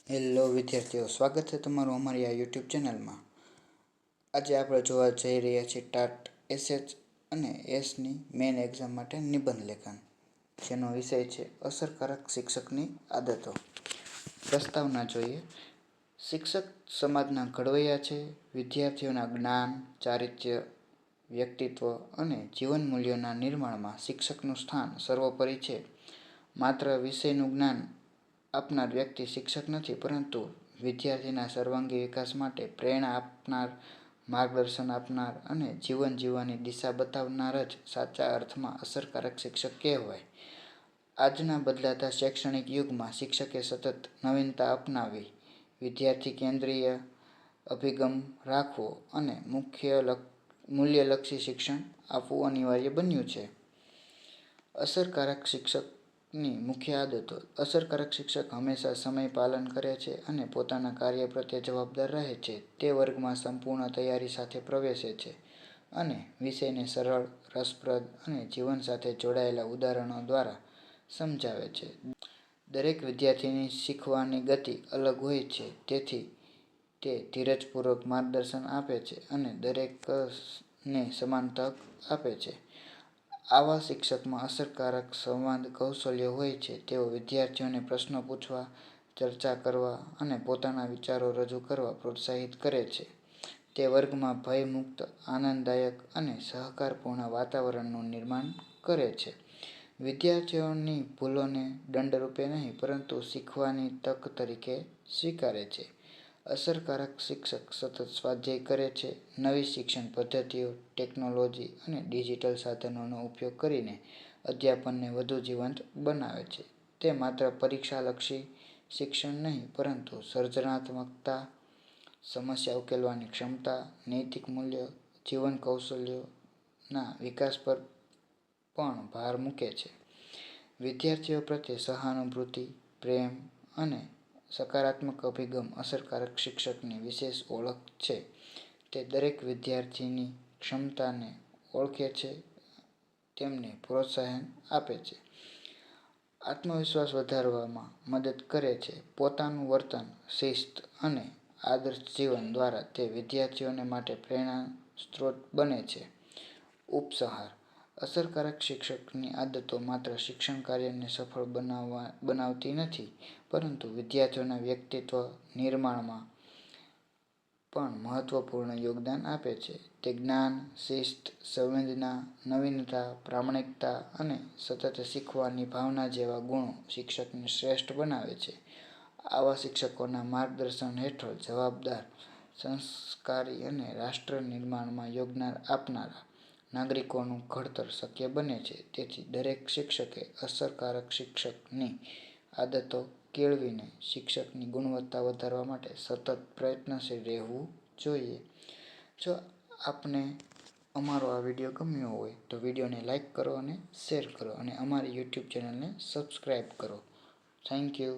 Hello વિદ્યાર્થીઓ, સ્વાગત છે તમારું અમારી આ યુટ્યુબ ચેનલમાં। આજે આપણે જોવા જઈ રહ્યા છીએ ટાટ એસએચ અને એસની મેઇન એક્ઝામ માટે નિબંધ લેખન, જેનો વિષય છે અસરકારક શિક્ષકની આદતો। પ્રસ્તાવના જોઈએ। શિક્ષક સમાજના ઘડવૈયા છે। વિદ્યાર્થીઓના જ્ઞાન, ચારિત્ર્ય, વ્યક્તિત્વ અને જીવન મૂલ્યોના નિર્માણમાં શિક્ષકનું સ્થાન સર્વોપરી છે। માત્ર વિષયનું જ્ઞાન આપનાર વ્યક્તિ શિક્ષક નથી, પરંતુ વિદ્યાર્થીના સર્વાંગી વિકાસ માટે પ્રેરણા આપનાર, માર્ગદર્શન આપનાર અને જીવન જીવવાની દિશા બતાવનાર જ સાચા અર્થમાં અસરકારક શિક્ષક કહેવાય। આજના બદલાતા શૈક્ષણિક યુગમાં શિક્ષકે સતત નવીનતા અપનાવી, વિદ્યાર્થી કેન્દ્રીય અભિગમ રાખવો અને મૂલ્યલક્ષી શિક્ષણ આપવું અનિવાર્ય બન્યું છે। અસરકારક શિક્ષકની મુખ્ય આદતો। અસરકારક શિક્ષક હંમેશા સમય પાલન કરે છે અને પોતાના કાર્ય પ્રત્યે જવાબદાર રહે છે। તે વર્ગમાં સંપૂર્ણ તૈયારી સાથે પ્રવેશે છે અને વિષયને સરળ, રસપ્રદ અને જીવન સાથે જોડાયેલા ઉદાહરણો દ્વારા સમજાવે છે। દરેક વિદ્યાર્થીની શીખવાની ગતિ અલગ હોય છે, તેથી તે ધીરજપૂર્વક માર્ગદર્શન આપે છે અને દરેકને સમાન તક આપે છે। આવા શિક્ષકમાં અસરકારક સંવાદ કૌશલ્યો હોય છે। તેઓ વિદ્યાર્થીઓને પ્રશ્નો પૂછવા, ચર્ચા કરવા અને પોતાના વિચારો રજૂ કરવા પ્રોત્સાહિત કરે છે। તે વર્ગમાં ભયમુક્ત, આનંદદાયક અને સહકારપૂર્ણ વાતાવરણનું નિર્માણ કરે છે। વિદ્યાર્થીઓની ભૂલોને દંડરૂપે નહીં, પરંતુ શીખવાની તક તરીકે સ્વીકારે છે। અસરકારક શિક્ષક સતત સ્વાધ્યાય કરે છે, નવી શિક્ષણ પદ્ધતિઓ, ટેકનોલોજી અને ડિજિટલ સાધનોનો ઉપયોગ કરીને અધ્યાપનને વધુ જીવંત બનાવે છે। તે માત્ર પરીક્ષાલક્ષી શિક્ષણ નહીં, પરંતુ સર્જનાત્મકતા, સમસ્યા ઉકેલવાની ક્ષમતા, નૈતિક મૂલ્યો, જીવન કૌશલ્યોના વિકાસ પર પણ ભાર મૂકે છે। વિદ્યાર્થીઓ પ્રત્યે સહાનુભૂતિ, પ્રેમ અને સકારાત્મક અભિગમ અસરકારક શિક્ષકની વિશેષ ઓળખ છે। તે દરેક વિદ્યાર્થીની ક્ષમતાને ઓળખે છે, તેમને પ્રોત્સાહન આપે છે, આત્મવિશ્વાસ વધારવામાં મદદ કરે છે। પોતાનું વર્તન, શિસ્ત અને આદર્શ જીવન દ્વારા તે વિદ્યાર્થીઓ માટે પ્રેરણાનો સ્ત્રોત બને છે। ઉપસંહાર: અસરકારક શિક્ષકની આદતો માત્ર શિક્ષણ કાર્યને સફળ બનાવતી નથી, પરંતુ વિદ્યાર્થીઓના વ્યક્તિત્વ નિર્માણમાં પણ મહત્વપૂર્ણ યોગદાન આપે છે। તે જ્ઞાન, શિસ્ત, સંવેદના, નવીનતા, પ્રામાણિકતા અને સતત શીખવાની ભાવના જેવા ગુણો શિક્ષકને શ્રેષ્ઠ બનાવે છે। આવા શિક્ષકોના માર્ગદર્શન હેઠળ જવાબદાર, સંસ્કારી અને રાષ્ટ્ર નિર્માણમાં યોગદાન આપનારા નાગરિકોનું ઘડતર શક્ય બને છે। તેથી દરેક શિક્ષકે અસરકારક શિક્ષકની આદતો કેળવીને શિક્ષણની ગુણવત્તા વધારવા માટે સતત પ્રયત્નશીલ રહેવું જોઈએ। જો આપને અમારો આ વિડીયો ગમ્યો હોય તો વિડીયોને લાઈક કરો અને શેર કરો અને અમારી યુટ્યુબ ચેનલને સબસ્ક્રાઈબ કરો। Thank you.